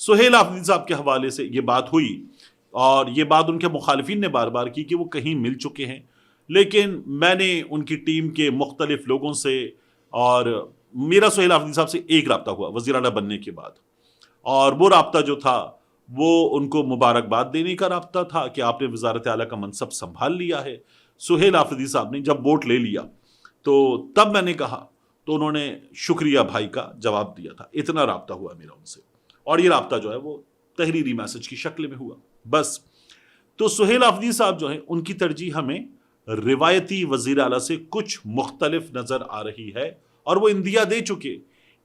سہیل آفریدی صاحب کے حوالے سے یہ بات ہوئی اور یہ بات ان کے مخالفین نے بار بار کی کہ وہ کہیں مل چکے ہیں، لیکن میں نے ان کی ٹیم کے مختلف لوگوں سے، اور میرا سہیل آفریدی صاحب سے ایک رابطہ ہوا وزیر اعلیٰ بننے کے بعد، اور وہ رابطہ جو تھا وہ ان کو مبارکباد دینے کا رابطہ تھا کہ آپ نے وزارت اعلیٰ کا منصب سنبھال لیا ہے۔ سہیل آفریدی صاحب نے جب ووٹ لے لیا تو تب میں نے کہا، تو انہوں نے شکریہ بھائی کا جواب دیا تھا۔ اتنا رابطہ ہوا میرا ان سے، اور یہ رابطہ جو ہے وہ تحریری میسج کی شکل میں ہوا بس۔ تو سہیل آفریدی صاحب جو ہیں ان کی ترجیح ہمیں روایتی وزیر اعلیٰ سے کچھ مختلف نظر آ رہی ہے، اور وہ اندیا دے چکے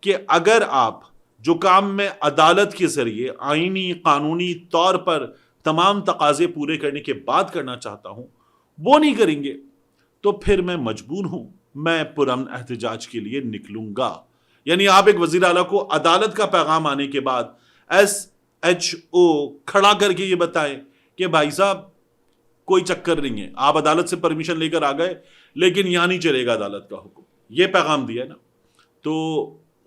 کہ اگر آپ جو کام میں عدالت کے ذریعے آئینی قانونی طور پر تمام تقاضے پورے کرنے کے بعد کرنا چاہتا ہوں وہ نہیں کریں گے تو پھر میں مجبور ہوں، میں پرامن احتجاج کے لیے نکلوں گا۔ یعنی آپ ایک وزیر اعلیٰ کو عدالت کا پیغام آنے کے بعد SHO کھڑا کر کے یہ بتائیں کہ بھائی صاحب کوئی چکر نہیں ہے، آپ عدالت سے پرمیشن لے کر آ گئے لیکن یہاں نہیں چلے گا عدالت کا حکم، یہ پیغام دیا ہے نا۔ تو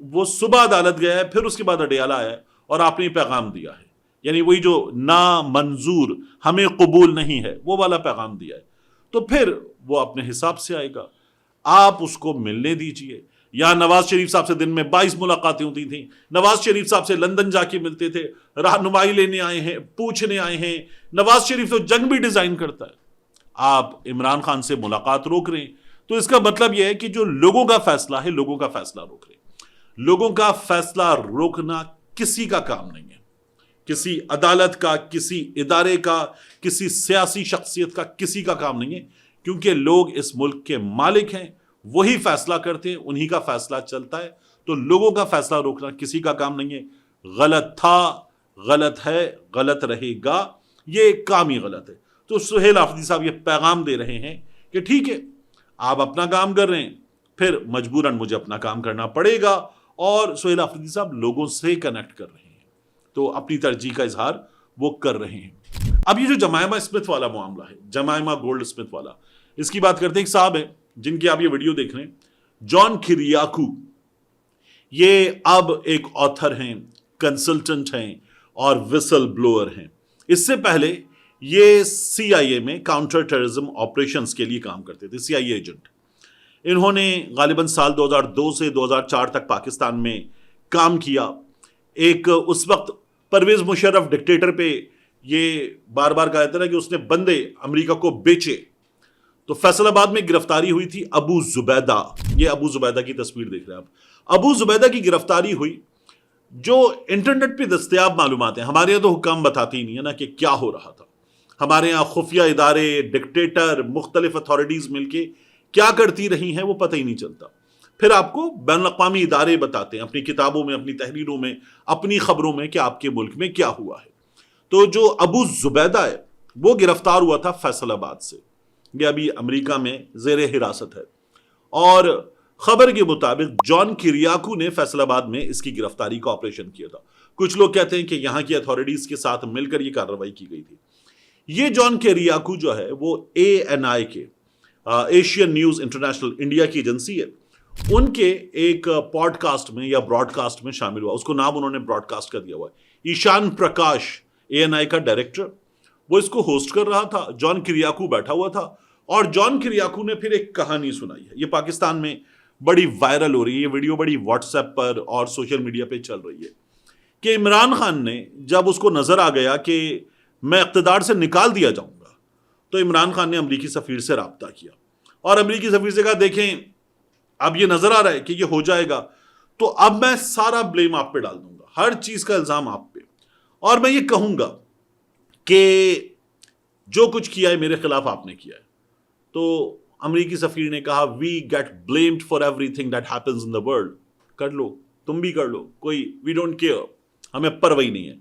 وہ صبح عدالت گیا ہے، پھر اس کے بعد اڈیالہ آیا ہے اور آپ نے پیغام دیا ہے، یعنی وہی جو نامنظور ہمیں قبول نہیں ہے وہ والا پیغام دیا ہے، تو پھر وہ اپنے حساب سے آئے گا، آپ اس کو ملنے دیجئے۔ یہاں نواز شریف صاحب سے دن میں 22 ملاقاتیں ہوتی تھیں، نواز شریف صاحب سے لندن جا کے ملتے تھے، رہنمائی لینے آئے ہیں، پوچھنے آئے ہیں۔ نواز شریف تو جنگ بھی ڈیزائن کرتا ہے، آپ عمران خان سے ملاقات روک رہے ہیں، تو اس کا مطلب یہ ہے کہ جو لوگوں کا فیصلہ ہے لوگوں کا فیصلہ روک رہے ہیں۔ لوگوں کا فیصلہ روکنا کسی کا کام نہیں ہے، کسی عدالت کا، کسی ادارے کا، کسی سیاسی شخصیت کا، کسی کا کام نہیں ہے، کیونکہ لوگ اس ملک کے مالک ہیں، وہی فیصلہ کرتے ہیں، انہی کا فیصلہ چلتا ہے۔ تو لوگوں کا فیصلہ روکنا کسی کا کام نہیں ہے۔ غلط تھا، غلط ہے، غلط رہے گا، یہ کام ہی غلط ہے۔ تو سہیل آفریدی صاحب یہ پیغام دے رہے ہیں کہ ٹھیک ہے آپ اپنا کام کر رہے ہیں، پھر مجبوراً مجھے اپنا کام کرنا پڑے گا، اور سہیل آفریدی صاحب لوگوں سے کنیکٹ کر رہے ہیں، تو اپنی ترجیح کا اظہار وہ کر رہے ہیں۔ اب یہ جو جمائمہ اسمتھ والا معاملہ ہے، جمائمہ گولڈ اسمتھ والا، اس کی بات کرتے ہیں۔ ایک صاحب ہیں جن کی آپ یہ ویڈیو دیکھ رہے ہیں، جان کریاکو، یہ اب ایک آتھر ہیں، کنسلٹنٹ ہیں اور وسل بلوئر ہیں۔ اس سے پہلے یہ CIA میں کاؤنٹر ٹیررزم آپریشنز کے لیے کام کرتے تھے، CIA ایجنٹ۔ انہوں نے غالباً سال 2002 سے 2004 تک پاکستان میں کام کیا۔ ایک اس وقت پرویز مشرف ڈکٹیٹر پہ یہ بار بار کہا جاتا ہے کہ اس نے بندے امریکہ کو بیچے، تو فیصل آباد میں گرفتاری ہوئی تھی ابو زبیدہ، یہ ابو زبیدہ کی تصویر دیکھ رہے ہیں آپ۔ ابو زبیدہ کی گرفتاری ہوئی، جو انٹرنیٹ پہ دستیاب معلومات ہیں، ہمارے یہاں تو حکام بتاتی ہی نہیں ہے نا کہ کیا ہو رہا تھا، ہمارے یہاں خفیہ ادارے، ڈکٹیٹر، مختلف اتھارٹیز مل کے کیا کرتی رہی ہیں وہ پتہ ہی نہیں چلتا۔ پھر آپ کو بین الاقوامی ادارے بتاتے ہیں اپنی کتابوں میں، اپنی تحریروں میں، اپنی خبروں میں کہ آپ کے ملک میں کیا ہوا ہے۔ تو جو ابو زبیدہ ہے وہ گرفتار ہوا تھا فیصل آباد سے، یہ ابھی امریکہ میں زیر حراست ہے، اور خبر کے مطابق جان کریاکو نے فیصل آباد میں اس کی گرفتاری کا آپریشن کیا تھا۔ کچھ لوگ کہتے ہیں کہ یہاں کی اتھارٹیز کے ساتھ مل کر یہ کارروائی کی گئی تھی۔ یہ جان کریاکو جو ہے وہ ANI کے ایشین نیوز انٹرنیشنل انڈیا کی ایجنسی ہے، ان کے ایک پوڈ کاسٹ میں یا براڈ کاسٹ میں شامل ہوا، اس کو نام انہوں نے براڈ کاسٹ کا دیا ہوا ہے۔ ایشان پرکاش ANI کا ڈائریکٹر، وہ اس کو ہوسٹ کر رہا تھا، جان کریاکو بیٹھا ہوا تھا، اور جان کریاکو نے پھر ایک کہانی سنائی ہے، یہ پاکستان میں بڑی وائرل ہو رہی ہے، یہ ویڈیو بڑی واٹس ایپ پر اور سوشل میڈیا پہ چل رہی ہے، کہ عمران خان نے جب اس کو نظر آ گیا کہ میں اقتدار سے نکال دیا جاؤں گا، تو عمران خان نے امریکی سفیر سے رابطہ کیا، اور امریکی سفیر سے کہا دیکھیں اب یہ نظر آ رہا ہے کہ یہ ہو جائے گا، تو اب میں سارا بلیم آپ پہ ڈال دوں گا، ہر چیز کا الزام آپ پہ، اور میں یہ کہوں گا کہ جو کچھ کیا ہے میرے خلاف آپ نے کیا ہے۔ تو امریکی سفیر نے کہا we get blamed for everything that happens in the world, کر لو تم بھی کر لو، کوئی وی ڈونٹ کیئر، ہمیں پرواہ نہیں ہے۔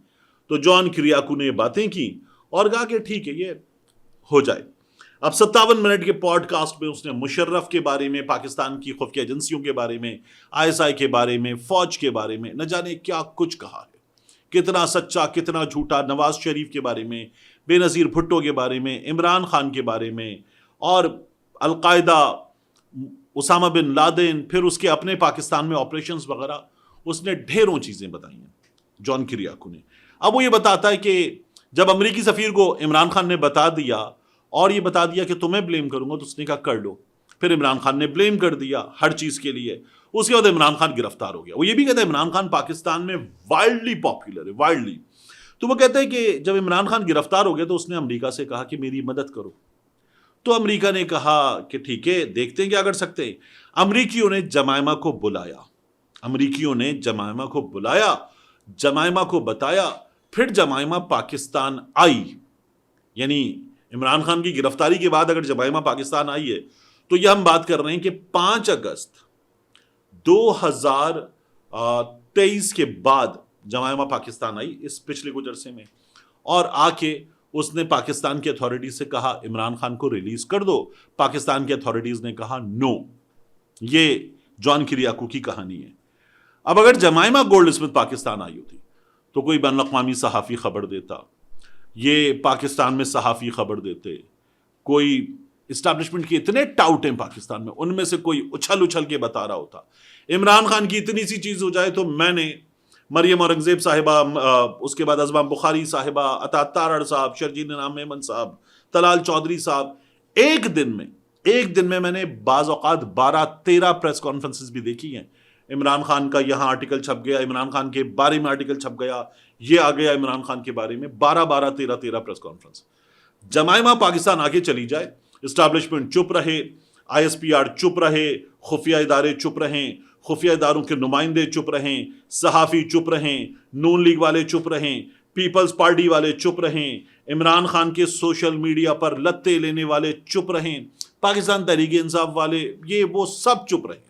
تو جان کریاکو نے یہ باتیں کی اور کہا کہ ٹھیک ہے یہ ہو جائے۔ اب 57 منٹ کے پوڈ کاسٹ میں اس نے مشرف کے بارے میں، پاکستان کی خفیہ ایجنسیوں کے بارے میں، ISI کے بارے میں، فوج کے بارے میں، نہ جانے کیا کچھ کہا ہے، کتنا سچا کتنا جھوٹا، نواز شریف کے بارے میں، بے نظیر بھٹو کے بارے میں، عمران خان کے بارے میں، اور القاعدہ، اسامہ بن لادن، پھر اس کے اپنے پاکستان میں آپریشنز وغیرہ، اس نے ڈھیروں چیزیں بتائی ہیں۔ جان کریاکو نے. اب وہ یہ بتاتا ہے کہ جب امریکی سفیر کو عمران خان نے بتا دیا اور یہ بتا دیا کہ تمہیں بلیم کروں گا، تو اس نے کہا کر لو. پھر عمران خان نے بلیم کر دیا ہر چیز کے لیے. اس کے بعد عمران خان گرفتار ہو گیا. وہ یہ بھی کہتا ہے عمران خان پاکستان میں وائلڈلی پاپولر ہے، وائلڈلی. تو وہ کہتا ہے کہ جب عمران خان گرفتار ہو گیا تو اس نے امریکہ سے کہا کہ میری مدد کرو. تو امریکہ نے کہا کہ ٹھیک ہے، دیکھتے ہیں کیا کر سکتے ہیں. امریکیوں نے جمائمہ کو بلایا، جمائمہ کو بتایا. پھر جمائمہ پاکستان آئی. یعنی عمران خان کی گرفتاری کے بعد اگر جمائمہ پاکستان آئی ہے تو یہ ہم بات کر رہے ہیں کہ 5 اگست 2023 کے بعد جمائمہ پاکستان آئی اس پچھلے کچھ عرصے میں، اور آ کے اس نے پاکستان کی اتھارٹیز سے کہا عمران خان کو ریلیز کر دو. پاکستان کی اتھارٹیز نے کہا نو. یہ جان کریاکو کی کہانی ہے. اب اگر جمائمہ گولڈ اسمتھ پاکستان آئی ہوتی تو کوئی بین الاقوامی صحافی خبر دیتا، یہ پاکستان میں صحافی خبر دیتے، کوئی اسٹیبلشمنٹ کے اتنے ٹاؤٹ ہیں پاکستان میں، ان میں سے کوئی اچھل کے بتا رہا ہوتا عمران خان کی اتنی سی چیز ہو جائے تو میں نے مریم اورنگزیب صاحبہ، اس کے بعد ازمام بخاری صاحبہ، عطا تارڑ صاحب، شرجیل انعام میمن صاحب، طلال چودھری صاحب، ایک دن میں نے بعض اوقات 12-13 پریس کانفرنسز بھی دیکھی ہیں. عمران خان کا یہاں آرٹیکل چھپ گیا، عمران خان کے بارے میں آرٹیکل چھپ گیا، یہ آ گیا عمران خان کے بارے میں، 13 پریس کانفرنس. جمائمہ پاکستان آگے چلی جائے، اسٹیبلشمنٹ چپ رہے، ISPR چپ رہے، خفیہ ادارے چپ رہیں، خفیہ اداروں کے نمائندے چپ رہیں، صحافی چپ رہیں، نون لیگ والے چپ رہیں، پیپلز پارٹی والے چپ رہیں، عمران خان کے سوشل میڈیا پر لتے لینے والے چپ رہیں، پاکستان تحریک انصاف والے یہ وہ سب چپ رہیں.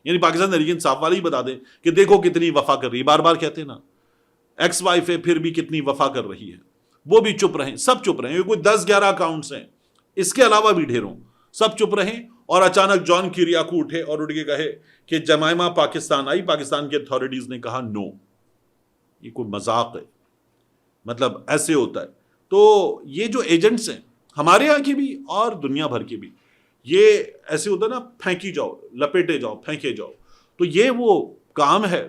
یعنی پاکستان تحریک انصاف والے ہی بتا دیں کہ دیکھو کتنی وفا کر رہی ہے، بار بار کہتے ہیں نا ایکس وائف ہے پھر بھی کتنی وفا کر رہی ہے، وہ بھی چپ رہیں، سب چپ رہیں. کوئی 10-11 اکاؤنٹس ہیں، اس کے علاوہ بھی ڈھیروں، سب چپ رہیں. اور اچانک جان کریاکو اٹھے اور اٹھ کے کہے کہ جمائمہ پاکستان آئی، پاکستان کی اتھارٹیز نے کہا نو. یہ کوئی مذاق ہے؟ مطلب ایسے ہوتا ہے. تو یہ جو ایجنٹس ہیں ہمارے یہاں کی بھی اور دنیا بھر کی بھی، یہ ایسے ہوتا ہے نا، پھینکی جاؤ، لپیٹے جاؤ، پھینکے جاؤ. تو یہ وہ کام ہے،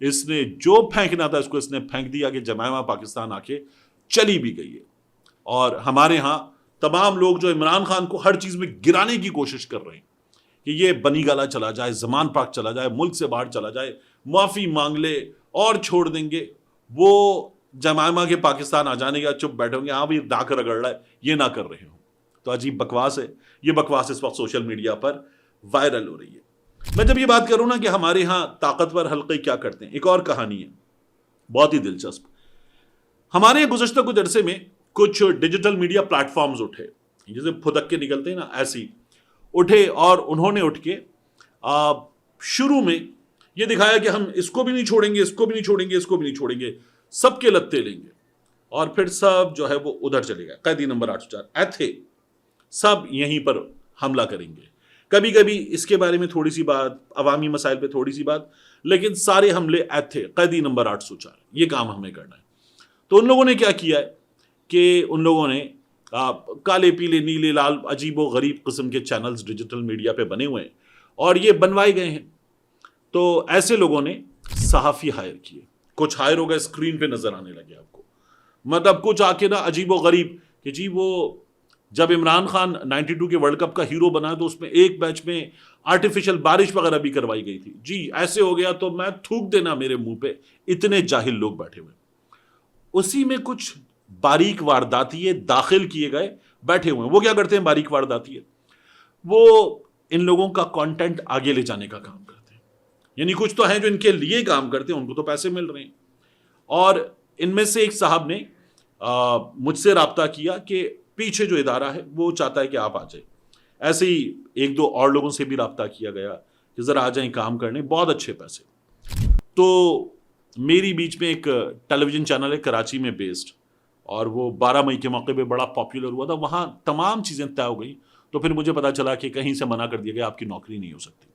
اس نے جو پھینکنا تھا اس نے پھینک دیا کہ جمائمہ پاکستان آ کے چلی بھی گئی ہے. اور ہمارے ہاں تمام لوگ جو عمران خان کو ہر چیز میں گرانے کی کوشش کر رہے ہیں کہ یہ بنی گالا چلا جائے، زمان پاک چلا جائے، ملک سے باہر چلا جائے، معافی مانگ لے اور چھوڑ دیں گے، وہ جمائمہ کے پاکستان آ جانے کا چپ بیٹھے ہوں گے، ہاں بھی ڈاکر رگڑ رہا ہے، یہ نہ کر رہے ہوں. تو عجیب بکواس ہے. یہ بکواس اس وقت سوشل میڈیا پر وائرل ہو رہی ہے. میں جب یہ بات کروں نا کہ ہمارے ہاں طاقتور حلقے کیا کرتے ہیں، ایک اور کہانی ہے بہت ہی دلچسپ. ہمارے گزشتہ کچھ عرصے میں کچھ ڈیجیٹل میڈیا پلیٹ فارمز اٹھے، جیسے پھدک کے نکلتے ہیں نا، ایسی اٹھے، اور انہوں نے اٹھ کے شروع میں یہ دکھایا کہ ہم اس کو بھی نہیں چھوڑیں گے، اس کو بھی نہیں چھوڑیں گے، اس کو بھی نہیں چھوڑیں گے، سب کے لتے لیں گے. اور پھر سب جو ہے وہ ادھر چلے گئے. قیدی نمبر 804 ایتھے سب یہیں پر حملہ کریں گے. کبھی کبھی اس کے بارے میں تھوڑی سی بات، عوامی مسائل پہ تھوڑی سی بات، لیکن سارے حملے ایتھے قیدی نمبر 804، یہ کام ہمیں کرنا ہے. تو ان لوگوں نے کیا کیا ہے کہ ان لوگوں نے کالے پیلے نیلے لال عجیب و غریب قسم کے چینلز ڈیجیٹل میڈیا پہ بنے ہوئے ہیں، اور یہ بنوائے گئے ہیں. تو ایسے لوگوں نے صحافی ہائر کیے، کچھ ہائر ہو گئے، اسکرین پہ نظر آنے لگے آپ کو، مطلب کچھ آ کے نا عجیب و غریب کہ جی وہ جب عمران خان 92 کے ورلڈ کپ کا ہیرو بنا تو اس میں ایک میچ میں آرٹیفیشل بارش وغیرہ بھی کروائی گئی تھی، جی ایسے ہو گیا تو میں تھوک دینا میرے منہ پہ. اتنے جاہل لوگ بیٹھے ہوئے، اسی میں کچھ باریک وارداتیے داخل کیے گئے بیٹھے ہوئے ہیں. وہ کیا کرتے ہیں باریک وارداتیے؟ وہ ان لوگوں کا کانٹینٹ آگے لے جانے کا کام کرتے ہیں. یعنی کچھ تو ہیں جو ان کے لیے کام کرتے ہیں، ان کو تو پیسے مل رہے ہیں. اور ان میں سے ایک صاحب نے مجھ سے رابطہ کیا کہ پیچھے جو ادارہ ہے وہ چاہتا ہے کہ آپ آ جائیں. ایسے ہی 1-2 اور لوگوں سے بھی رابطہ کیا گیا کہ ذرا آ جائیں کام کرنے، بہت اچھے پیسے. تو میری بیچ میں ایک ٹیلی ویژن چینل ہے کراچی میں بیسڈ، اور وہ 12 مئی کے موقع پہ بڑا پاپولر ہوا تھا. وہاں تمام چیزیں طے ہو گئی. تو پھر مجھے پتا چلا کہ کہیں سے منع کر دیا گیا، آپ کی نوکری نہیں ہو سکتی.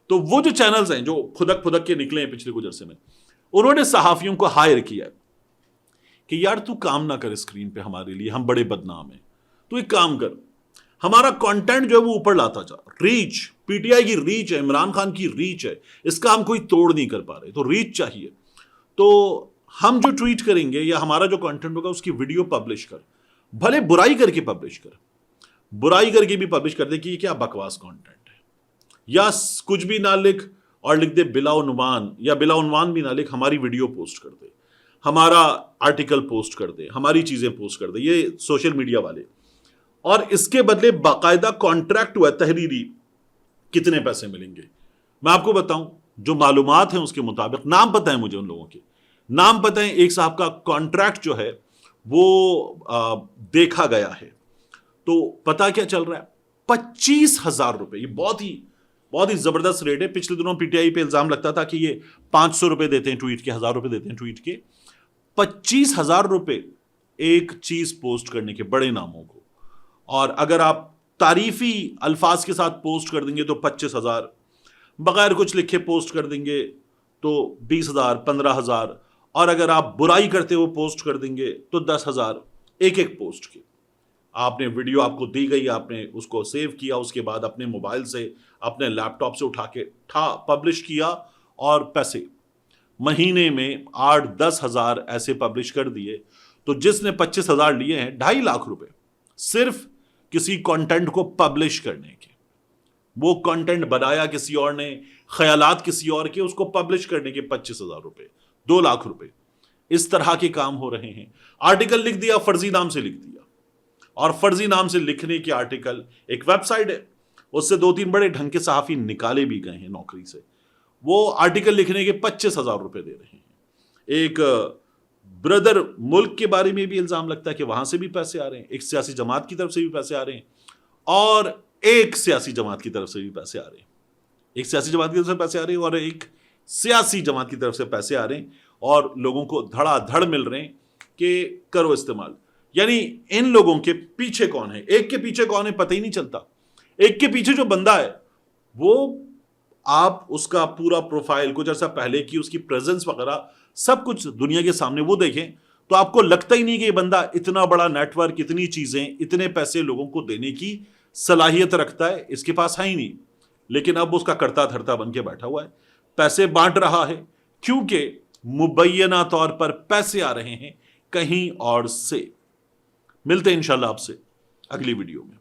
تو وہ جو چینلز ہیں جو پھدک کے نکلے ہیں پچھلے کچھ عرصے میں، انہوں نے صحافیوں کو ہائر کیا کہ یار تو کام نہ کر اسکرین پہ ہمارے لیے، ہم بڑے بدنام ہیں، تو ایک کام کر، ہمارا کانٹینٹ جو ہے وہ اوپر لاتا جا. ریچ، پی ٹی آئی کی ریچ ہے، عمران خان کی ریچ ہے، اس کا ہم کوئی توڑ نہیں کر پا رہے، تو ریچ چاہیے. تو ہم جو ٹویٹ کریں گے یا ہمارا جو کانٹینٹ ہوگا اس کی ویڈیو پبلش کر، بھلے برائی کر کے پبلش کر، برائی کر کے بھی پبلش کر دے کہ یہ کیا بکواس کانٹینٹ ہے، یا کچھ بھی نہ لکھ اور لکھ دے بلا عنوان، یا بلا عنوان بھی نہ لکھ، ہماری ویڈیو پوسٹ کر دے، ہمارا آرٹیکل پوسٹ کر دے، ہماری چیزیں پوسٹ کر دے، یہ سوشل میڈیا والے، اور اس کے بدلے باقاعدہ کانٹریکٹ ہوا ہے تحریری، کتنے پیسے ملیں گے میں آپ کو بتاؤں، جو معلومات ہیں اس کے مطابق، نام پتہ ہے مجھے ان لوگوں کے، نام پتہ ہے، ایک صاحب کا کانٹریکٹ جو ہے وہ دیکھا گیا ہے، تو پتہ کیا چل رہا ہے، 25,000 روپے، یہ بہت ہی زبردست ریٹ ہے۔ پچھلے دنوں پی ٹی آئی پہ الزام لگتا تھا کہ یہ 500 روپے دیتے ہیں ٹویٹ کے، 1000 روپے دیتے ہیں ٹویٹ کے، 25,000 روپے ایک چیز پوسٹ کرنے کے، بڑے ناموں کو، اور اگر آپ تعریفی الفاظ کے ساتھ پوسٹ کر دیں گے تو 25,000، بغیر کچھ لکھے پوسٹ کر دیں گے تو 20,000 15,000، اور اگر آپ برائی کرتے ہوئے پوسٹ کر دیں گے تو 10,000 ایک پوسٹ کے۔ آپ نے ویڈیو آپ کو دی گئی، آپ نے اس کو سیو کیا، اس کے بعد اپنے موبائل سے اپنے لیپ ٹاپ سے اٹھا کے پبلش کیا، اور پیسے مہینے میں 8-10 ہزار ایسے پبلش کر دیے، تو جس نے 25,000 لیے ہیں 2.5 لاکھ روپے صرف کسی کانٹینٹ کو پبلش کرنے کے، وہ کانٹینٹ بنایا کسی اور نے، خیالات کسی اور کے، اس کو پبلش کرنے کے 25,000 روپے، 2 لاکھ روپے، اس طرح کے کام ہو رہے ہیں۔ آرٹیکل لکھ دیا، فرضی نام سے لکھ دیا، اور فرضی نام سے لکھنے کے آرٹیکل، ایک ویب سائٹ ہے، اس سے 2-3 بڑے ڈھنگ کے صحافی نکالے بھی گئے ہیں نوکری سے، وہ آرٹیکل لکھنے کے 25,000 روپے دے رہے ہیں۔ ایک بردر ملک کے بارے میں بھی الزام لگتا ہے کہ وہاں سے بھی پیسے آ رہے ہیں، ایک سیاسی جماعت کی طرف سے بھی پیسے آ رہے ہیں، اور ایک سیاسی جماعت کی طرف سے بھی پیسے آ رہے ہیں، ایک سیاسی جماعت کی طرف سے پیسے آ رہے ہیں اور ایک سیاسی جماعت کی طرف سے پیسے آ رہے ہیں، اور لوگوں کو دھڑا دھڑ مل رہے ہیں کہ کرو استعمال۔ یعنی ان لوگوں کے پیچھے کون ہے، ایک کے پیچھے کون ہے پتہ ہی نہیں چلتا، ایک کے پیچھے جو بندہ ہے وہ آپ اس کا پورا پروفائل، کچھ عرصہ پہلے کی اس کی پریزنس وغیرہ سب کچھ دنیا کے سامنے وہ دیکھیں تو آپ کو لگتا ہی نہیں کہ یہ بندہ اتنا بڑا نیٹ ورک، اتنی چیزیں، اتنے پیسے لوگوں کو دینے کی صلاحیت رکھتا ہے، اس کے پاس ہے ہی نہیں، لیکن اب اس کا کرتا دھرتا بن کے بیٹھا ہوا ہے، پیسے بانٹ رہا ہے، کیونکہ مبینہ طور پر پیسے آ رہے ہیں کہیں اور سے۔ ملتے ہیں انشاءاللہ آپ سے اگلی ویڈیو میں۔